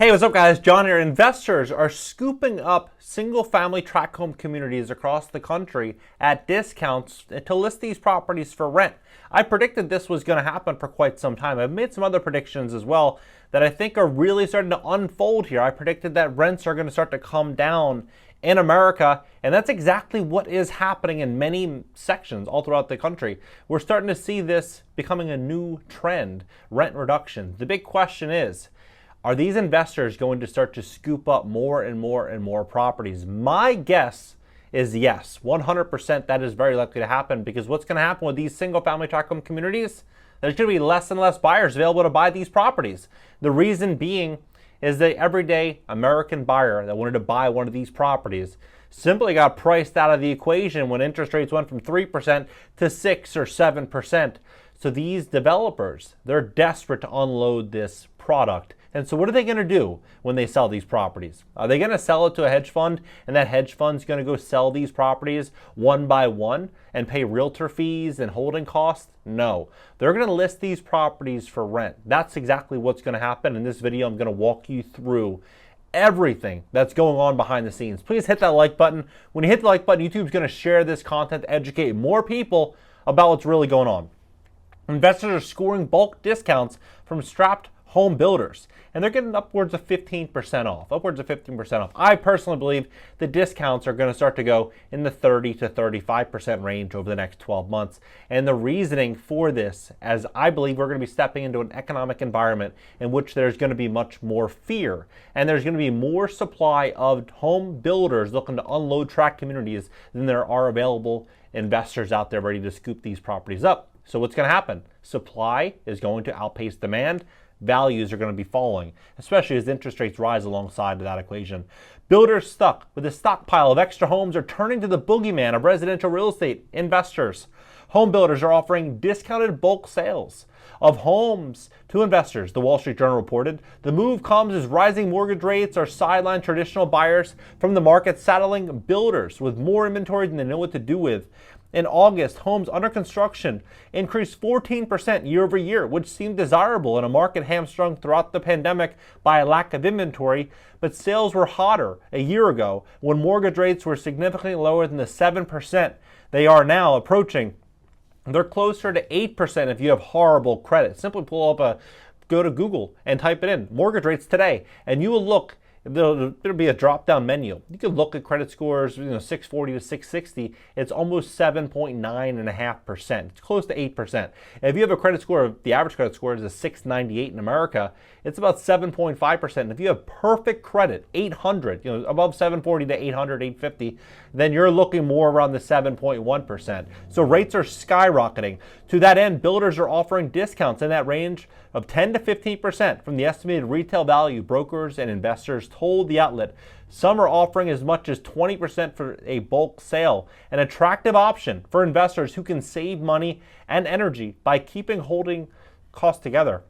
Hey, what's up guys? John here. Investors are scooping up single-family tract home communities across the country at discounts to list these properties for rent. I predicted this was going to happen for quite some time. I've made some other predictions as well that I think are really starting to unfold here. I predicted that rents are going to start to come down in America, and that's exactly what is happening in many sections all throughout the country. We're starting to see this becoming a new trend, rent reduction. The big question is, are these investors going to start to scoop up more and more and more properties? My guess is yes, 100% that is very likely to happen, because what's going to happen with these single-family tract home communities, there's going to be less and less buyers available to buy these properties. The reason being is the everyday American buyer that wanted to buy one of these properties simply got priced out of the equation when interest rates went from 3% to 6 or 7%. So these developers, they're desperate to unload this product. And so what are they going to do when they sell these properties? Are they going to sell it to a hedge fund, and that hedge fund's going to go sell these properties one by one and pay realtor fees and holding costs? No. They're going to list these properties for rent. That's exactly what's going to happen. In this video, I'm going to walk you through everything that's going on behind the scenes. Please hit that like button. When you hit the like button, YouTube's going to share this content to educate more people about what's really going on. Investors are scoring bulk discounts from strapped home builders, and they're getting upwards of 15% off. I personally believe the discounts are going to start to go in the 30 to 35% range over the next 12 months. And the reasoning for this, as I believe we're going to be stepping into an economic environment in which there's going to be much more fear, and there's going to be more supply of home builders looking to unload tract communities than there are available investors out there ready to scoop these properties up. So what's going to happen? Supply is going to outpace demand. Values are going to be falling, especially as interest rates rise alongside of that equation. Builders stuck with a stockpile of extra homes are turning to the boogeyman of residential real estate investors. Home builders are offering discounted bulk sales of homes to investors, the Wall Street Journal reported. The move comes as rising mortgage rates are sidelined traditional buyers from the market, saddling builders with more inventory than they know what to do with. In August, homes under construction increased 14% year over year, which seemed desirable in a market hamstrung throughout the pandemic by a lack of inventory. But sales were hotter a year ago when mortgage rates were significantly lower than the 7% they are now approaching. They're closer to 8% if you have horrible credit. Simply go to Google and type it in, mortgage rates today, and you will look. There'll be a drop-down menu. You can look at credit scores, 640 to 660. It's almost 7.9.5%. It's close to 8%. If you have a credit score, the average credit score is a 698 in America. It's about 7.5%. And if you have perfect credit, 800, above 740 to 800, 850, then you're looking more around the 7.1%. So rates are skyrocketing. To that end, builders are offering discounts in that range of 10 to 15% from the estimated retail value brokers and investors told the outlet. Some are offering as much as 20% for a bulk sale, an attractive option for investors who can save money and energy by keeping holding costs together.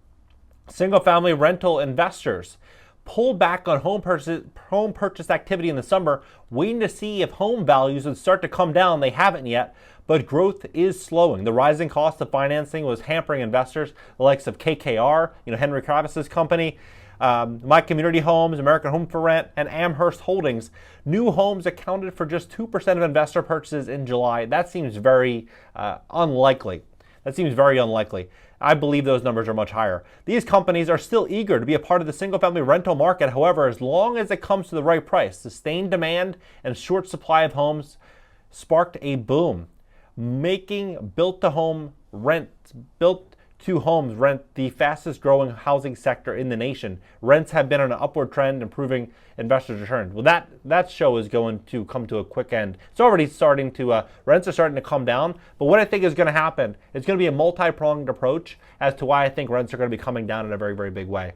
Single-family rental investors pulled back on home purchase activity in the summer, waiting to see if home values would start to come down. They haven't yet, but growth is slowing. The rising cost of financing was hampering investors, the likes of KKR, Henry Kravis's company, My Community Homes, American Home for Rent, and Amherst Holdings. New homes accounted for just 2% of investor purchases in July. That seems very unlikely. I believe those numbers are much higher. These companies are still eager to be a part of the single-family rental market. However, as long as it comes to the right price, sustained demand and short supply of homes sparked a boom, making built-to-homes rent the fastest growing housing sector in the nation. Rents have been on an upward trend, improving investors' returns. Well, that show is going to come to a quick end. It's already starting to, rents are starting to come down. But what I think is going to happen, it's going to be a multi-pronged approach as to why I think rents are going to be coming down in a very, very big way.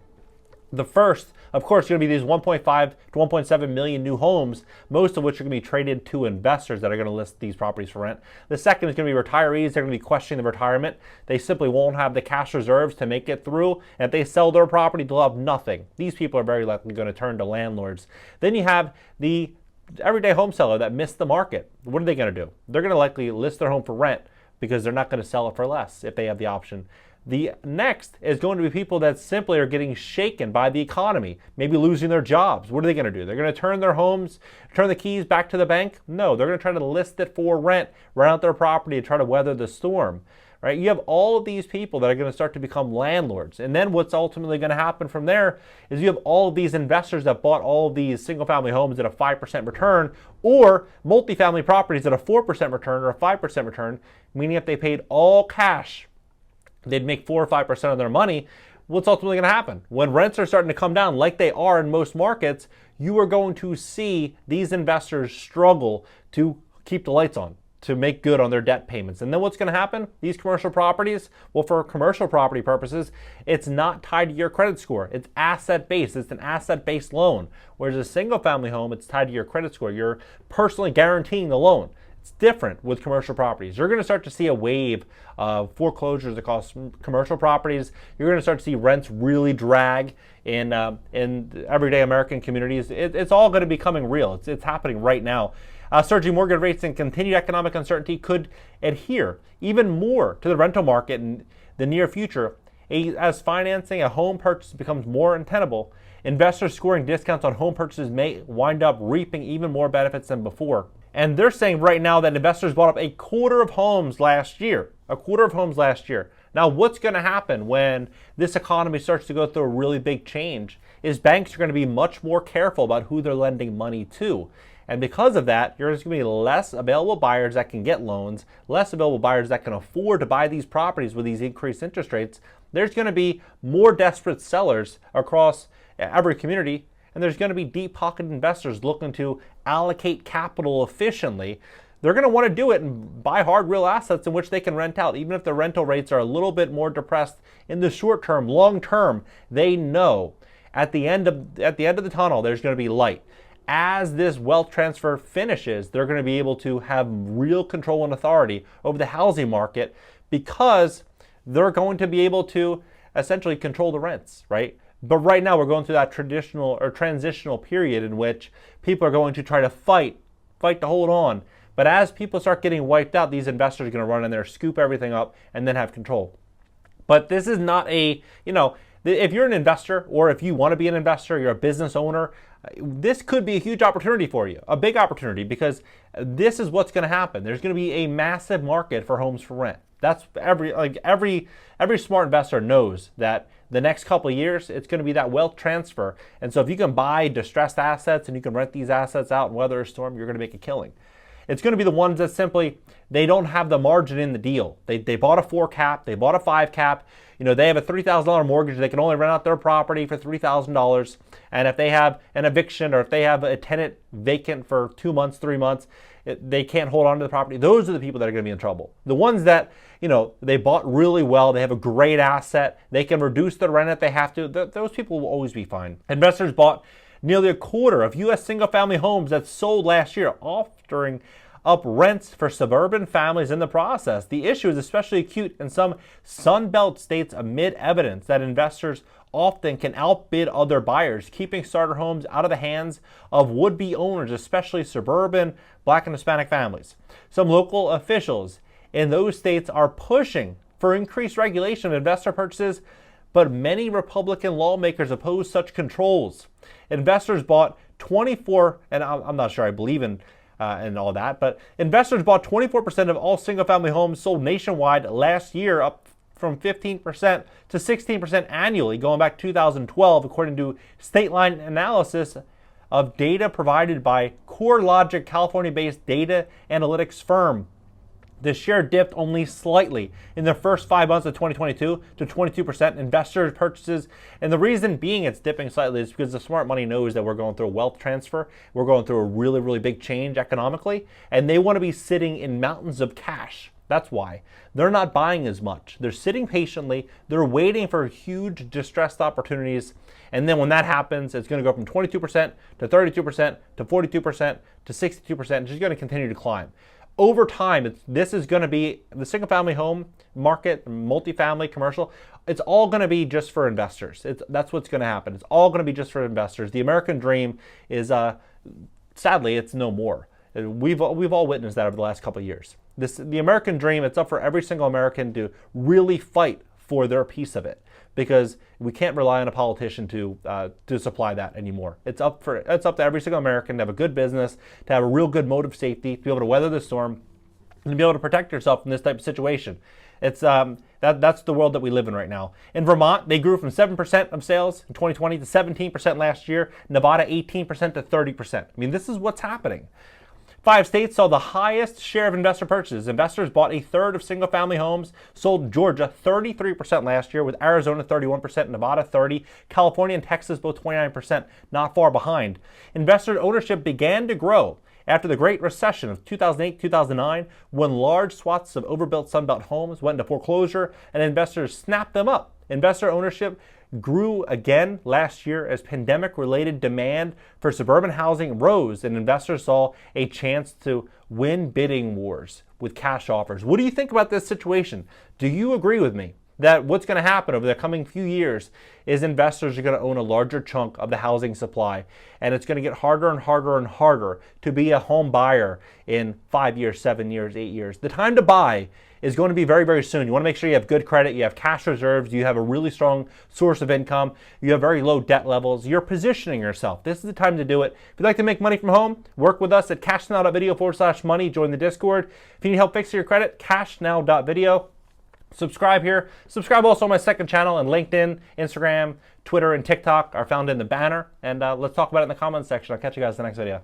The first, of course, is going to be these 1.5 to 1.7 million new homes, most of which are going to be traded to investors that are going to list these properties for rent. The second is going to be retirees. They're going to be questioning the retirement. They simply won't have the cash reserves to make it through. And if they sell their property, they'll have nothing. These people are very likely going to turn to landlords. Then you have the everyday home seller that missed the market. What are they going to do? They're going to likely list their home for rent because they're not going to sell it for less if they have the option. The next is going to be people that simply are getting shaken by the economy, maybe losing their jobs. What are they going to do? They're going to turn their homes, turn the keys back to the bank? No, they're going to try to list it for rent, rent out their property and try to weather the storm. Right? You have all of these people that are going to start to become landlords. And then what's ultimately going to happen from there is you have all of these investors that bought all of these single-family homes at a 5% return, or multifamily properties at a 4% return or a 5% return, meaning if they paid all cash, they'd make 4 or 5% of their money. What's ultimately going to happen? When rents are starting to come down like they are in most markets, you are going to see these investors struggle to keep the lights on, to make good on their debt payments. And then what's going to happen? These commercial properties, well, for commercial property purposes, it's not tied to your credit score. It's asset-based. It's an asset-based loan. Whereas a single-family home, it's tied to your credit score. You're personally guaranteeing the loan. It's different with commercial properties. You're going to start to see a wave of foreclosures across commercial properties. You're going to start to see rents really drag in everyday American communities. It's all going to be becoming real. It's happening right now. Surging mortgage rates and continued economic uncertainty could adhere even more to the rental market in the near future. As financing a home purchase becomes more untenable, investors scoring discounts on home purchases may wind up reaping even more benefits than before. And they're saying right now that investors bought up a quarter of homes last year. A quarter of homes last year. Now, what's going to happen when this economy starts to go through a really big change is banks are going to be much more careful about who they're lending money to. And because of that, there's going to be less available buyers that can get loans, less available buyers that can afford to buy these properties with these increased interest rates. There's going to be more desperate sellers across every community, and there's going to be deep-pocketed investors looking to allocate capital efficiently. They're going to want to do it and buy hard real assets in which they can rent out, even if the rental rates are a little bit more depressed in the short term. Long term, they know at the end of the tunnel, there's going to be light. As this wealth transfer finishes, they're going to be able to have real control and authority over the housing market because they're going to be able to essentially control the rents, right? But right now we're going through that traditional or transitional period in which people are going to try to fight to hold on. But as people start getting wiped out, these investors are going to run in there, scoop everything up, and then have control. But this is not if you're an investor or if you want to be an investor, you're a business owner, this could be a huge opportunity for you, a big opportunity, because this is what's going to happen. There's going to be a massive market for homes for rent. That's every smart investor knows that the next couple of years, it's going to be that wealth transfer. And so if you can buy distressed assets and you can rent these assets out and weather a storm, you're going to make a killing. It's going to be the ones that simply, they don't have the margin in the deal. They bought a 4 cap, they bought a 5 cap. They have a $3,000 mortgage. They can only rent out their property for $3,000. And if they have an eviction or if they have a tenant vacant for 2 months, 3 months, they can't hold on to the property. Those are the people that are going to be in trouble. The ones that, they bought really well, they have a great asset, they can reduce the rent if they have to, those people will always be fine. Investors bought nearly a quarter of U.S. single-family homes that sold last year, offering up rents for suburban families in the process. The issue is especially acute in some Sun Belt states amid evidence that investors often can outbid other buyers, keeping starter homes out of the hands of would-be owners, especially suburban Black and Hispanic families. Some local officials in those states are pushing for increased regulation of investor purchases, but many Republican lawmakers oppose such controls. Investors bought 24, and I'm not sure I believe in and all that, but investors bought 24% of all single-family homes sold nationwide last year, up from 15% to 16% annually, going back to 2012, according to state-line analysis of data provided by CoreLogic, California-based data analytics firm. The share dipped only slightly in the first 5 months of 2022 to 22% investor purchases. And the reason being it's dipping slightly is because the smart money knows that we're going through a wealth transfer. We're going through a really, really big change economically. And they want to be sitting in mountains of cash. That's why. They're not buying as much. They're sitting patiently. They're waiting for huge distressed opportunities. And then when that happens, it's going to go from 22% to 32% to 42% to 62%. It's just going to continue to climb. Over time, this is going to be the single-family home market, multifamily, commercial. It's all going to be just for investors. That's what's going to happen. It's all going to be just for investors. The American dream is, sadly, it's no more. We've all witnessed that over the last couple of years. The American dream, it's up for every single American to really fight for their piece of it, because we can't rely on a politician to supply that anymore. It's up to every single American to have a good business, to have a real good mode of safety, to be able to weather the storm, and to be able to protect yourself in this type of situation. It's that's the world that we live in right now. In Vermont, they grew from 7% of sales in 2020 to 17% last year. Nevada, 18% to 30%. I mean, this is what's happening. 5 states saw the highest share of investor purchases. Investors bought a third of single-family homes. Sold in Georgia 33% last year, with Arizona 31%, Nevada 30%, California and Texas both 29%, not far behind. Investor ownership began to grow after the Great Recession of 2008-2009, when large swaths of overbuilt Sunbelt homes went into foreclosure and investors snapped them up. Investor ownership grew again last year as pandemic-related demand for suburban housing rose and investors saw a chance to win bidding wars with cash offers. What do you think about this situation? Do you agree with me that what's going to happen over the coming few years is investors are going to own a larger chunk of the housing supply, and it's going to get harder and harder and harder to be a home buyer in 5 years, 7 years, 8 years? The time to buy is going to be very, very soon. You want to make sure you have good credit, you have cash reserves, you have a really strong source of income, you have very low debt levels, you're positioning yourself. This is the time to do it. If you'd like to make money from home, work with us at cashnow.video/money, join the Discord. If you need help fixing your credit, cashnow.video. Subscribe here. Subscribe also on my second channel, and LinkedIn, Instagram, Twitter, and TikTok are found in the banner. And let's talk about it in the comments section. I'll catch you guys in the next video.